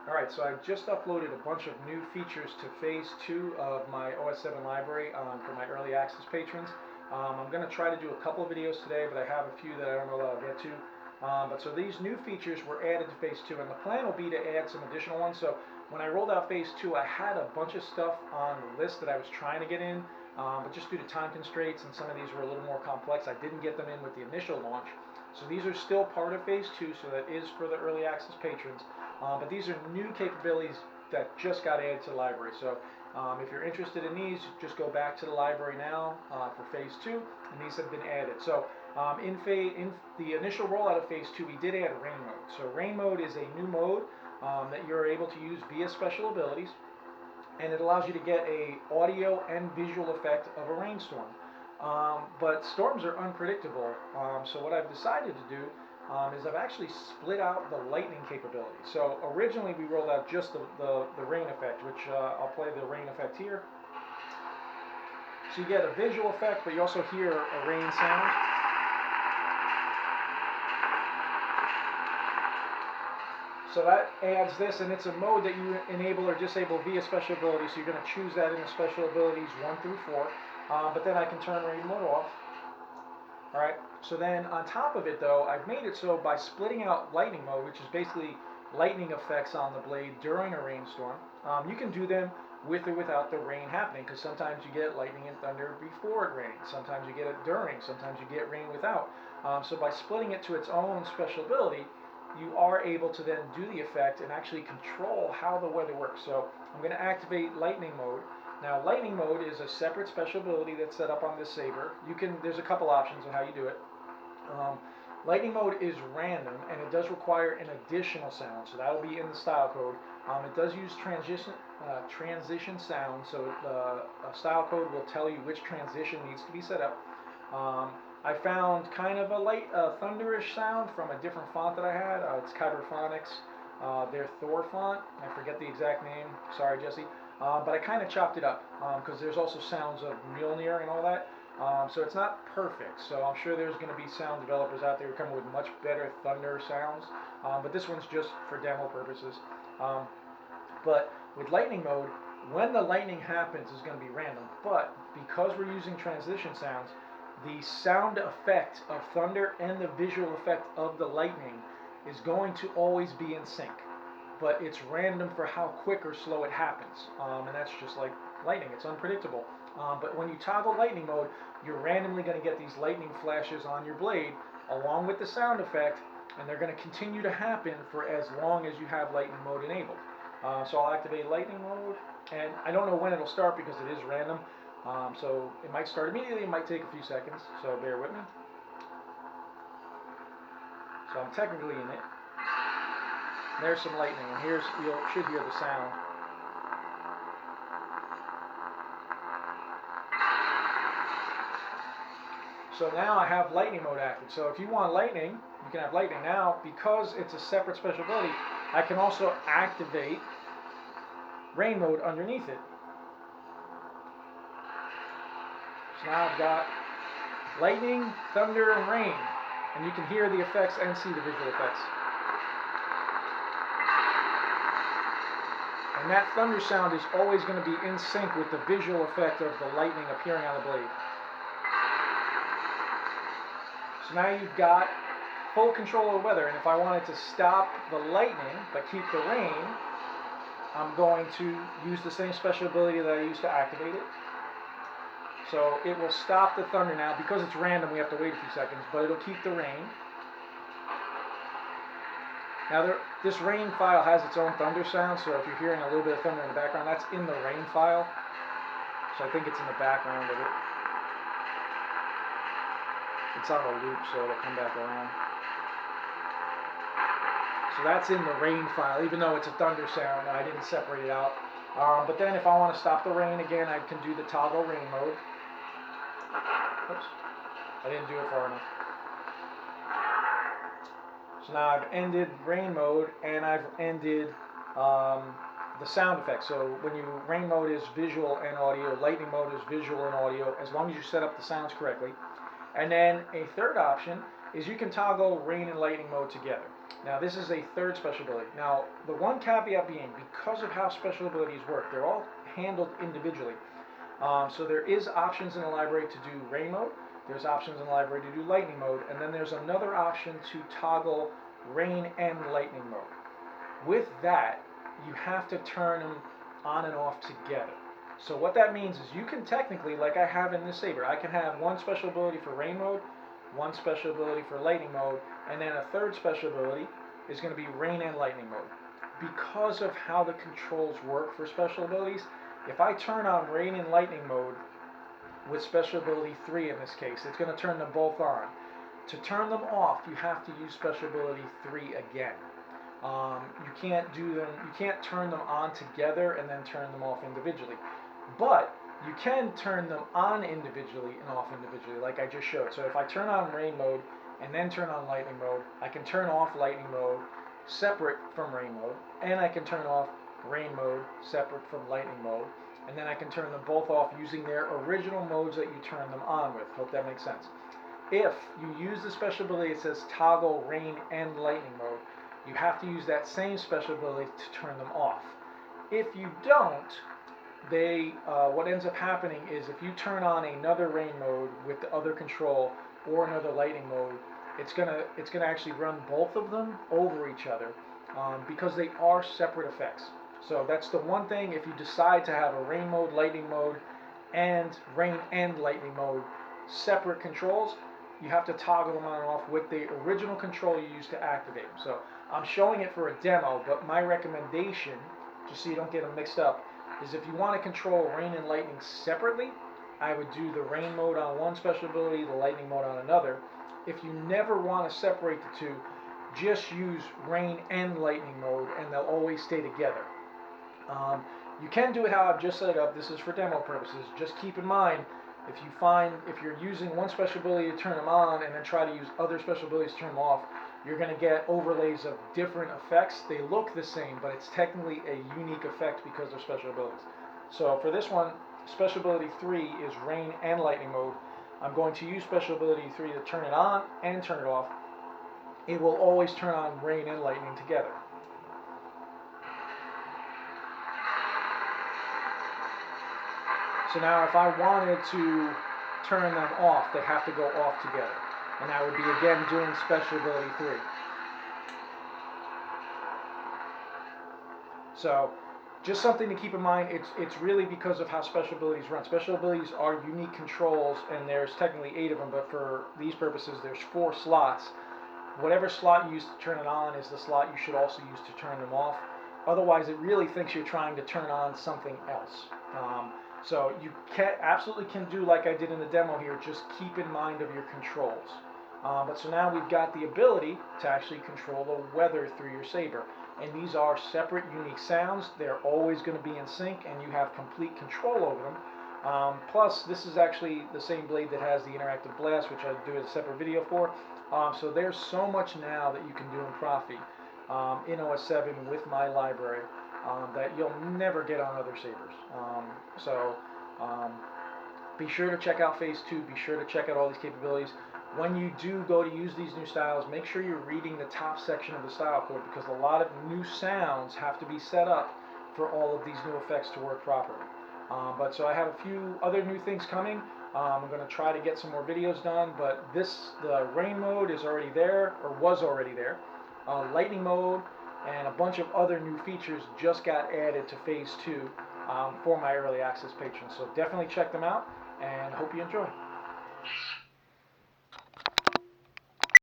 Alright, so I just uploaded a bunch of new features to phase 2 of my OS7 library for my early access patrons. I'm going to try to do a couple of videos today, but I have a few that I don't know that I'll get to. But so these new features were added to phase 2, and the plan will be to add some additional ones. So when I rolled out phase 2, I had a bunch of stuff on the list that I was trying to get in, but just due to time constraints, and some of these were a little more complex, I didn't get them in with the initial launch. So these are still part of phase 2, so that is for the early access patrons. But these are new capabilities that just got added to the library. So if you're interested in these, just go back to the library now for phase 2, and these have been added. So in the initial rollout of phase 2, we did add rain mode. So rain mode is a new mode that you're able to use via special abilities, and it allows you to get a audio and visual effect of a rainstorm. But storms are unpredictable, so what I've decided to do is I've actually split out the lightning capability. So originally we rolled out just the rain effect, which I'll play the rain effect here. So you get a visual effect, but you also hear a rain sound. So that adds this, and it's a mode that you enable or disable via special abilities. So you're going to choose that in the special abilities 1 through 4. But then I can turn rain mode off. Alright, so then on top of it though, I've made it so by splitting out lightning mode, which is basically lightning effects on the blade during a rainstorm, you can do them with or without the rain happening, because sometimes you get lightning and thunder before it rains, sometimes you get it during, sometimes you get rain without. So by splitting it to its own special ability, you are able to then do the effect and actually control how the weather works. So I'm going to activate lightning mode. Now, lightning mode is a separate special ability that's set up on this saber. There's a couple options on how you do it. Lightning mode is random, and it does require an additional sound, so that will be in the style code. It does use transition sound, so the style code will tell you which transition needs to be set up. I found kind of a light thunderish sound from a different font that I had. It's Kyberphonics, their Thor font. I forget the exact name. Sorry, Jesse. But I kind of chopped it up because there's also sounds of Mjolnir and all that. So it's not perfect. So I'm sure there's going to be sound developers out there who come with much better thunder sounds. But this one's just for demo purposes. But with lightning mode, when the lightning happens is going to be random. But because we're using transition sounds, the sound effect of thunder and the visual effect of the lightning is going to always be in sync. But it's random for how quick or slow it happens, and that's just like lightning, it's unpredictable. But when you toggle lightning mode, you're randomly going to get these lightning flashes on your blade along with the sound effect, and they're going to continue to happen for as long as you have lightning mode enabled. So I'll activate lightning mode, and I don't know when it'll start because it is random, so it might start immediately, it might take a few seconds, so bear with me. So I'm technically in it. There's some lightning, and you should hear the sound. So now I have lightning mode active. So if you want lightning, you can have lightning. Now, because it's a separate special ability, I can also activate rain mode underneath it. So now I've got lightning, thunder, and rain. And you can hear the effects and see the visual effects. And that thunder sound is always going to be in sync with the visual effect of the lightning appearing on the blade. So now you've got full control of the weather, and if I wanted to stop the lightning but keep the rain, I'm going to use the same special ability that I used to activate it. So it will stop the thunder now. Because it's random, we have to wait a few seconds, but it'll keep the rain. Now this rain file has its own thunder sound, so if you're hearing a little bit of thunder in the background, that's in the rain file. So I think it's in the background of it. It's on a loop, so it'll come back around. So that's in the rain file, even though it's a thunder sound, I didn't separate it out. But then if I want to stop the rain again, I can do the toggle rain mode. Oops, I didn't do it far enough. So now I've ended rain mode, and I've ended the sound effects. So when rain mode is visual and audio, lightning mode is visual and audio, as long as you set up the sounds correctly. And then a third option is you can toggle rain and lightning mode together. Now this is a third special ability. Now the one caveat being, because of how special abilities work, they're all handled individually. So there is options in the library to do rain mode, there's options in the library to do lightning mode, and then there's another option to toggle rain and lightning mode. With that, you have to turn them on and off together. So what that means is you can technically, like I have in this saber, I can have one special ability for rain mode, one special ability for lightning mode, and then a third special ability is going to be rain and lightning mode. Because of how the controls work for special abilities, if I turn on rain and lightning mode with special ability 3 in this case, it's going to turn them both on. To turn them off, you have to use special ability 3 again. You can't do them, you can't turn them on together and then turn them off individually. But you can turn them on individually and off individually, like I just showed. So if I turn on rain mode and then turn on lightning mode, I can turn off lightning mode separate from rain mode, and I can turn off rain mode separate from lightning mode, and then I can turn them both off using their original modes that you turn them on with. Hope that makes sense. If you use the special ability that says toggle rain and lightning mode, you have to use that same special ability to turn them off. If you don't, what ends up happening is if you turn on another rain mode with the other control or another lightning mode, it's gonna actually run both of them over each other because they are separate effects. So that's the one thing. If you decide to have a rain mode, lightning mode, and rain and lightning mode separate controls, you have to toggle them on and off with the original control you use to activate them. So I'm showing it for a demo, but my recommendation, just so you don't get them mixed up, is if you want to control rain and lightning separately, I would do the rain mode on one special ability, the lightning mode on another. If you never want to separate the two, just use rain and lightning mode and they'll always stay together. You can do it how I've just set it up. This is for demo purposes. Just keep in mind, if you're using one special ability to turn them on and then try to use other special abilities to turn them off, you're going to get overlays of different effects. They look the same, but it's technically a unique effect because they're special abilities. So for this one, special ability 3 is rain and lightning mode. I'm going to use special ability 3 to turn it on and turn it off. It will always turn on rain and lightning together. So now if I wanted to turn them off, they have to go off together. And that would be again doing special ability 3. So just something to keep in mind, it's really because of how special abilities run. Special abilities are unique controls, and there's technically 8 of them, but for these purposes there's 4 slots. Whatever slot you use to turn it on is the slot you should also use to turn them off. Otherwise it really thinks you're trying to turn on something else. So you absolutely can do like I did in the demo here, just keep in mind of your controls. But so now we've got the ability to actually control the weather through your saber. And these are separate, unique sounds. They're always going to be in sync, and you have complete control over them. Plus, this is actually the same blade that has the interactive blast, which I do a separate video for. So there's so much now that you can do in Profi in OS7 with my library that you'll never get on other sabers. Be sure to check out Phase 2. Be sure to check out all these capabilities. When you do go to use these new styles, make sure you're reading the top section of the style code, because a lot of new sounds have to be set up for all of these new effects to work properly. So I have a few other new things coming. I'm going to try to get some more videos done, but the rain mode is already there, or was already there. Lightning mode and a bunch of other new features just got added to Phase 2 for my early access patrons. So definitely check them out, and hope you enjoy.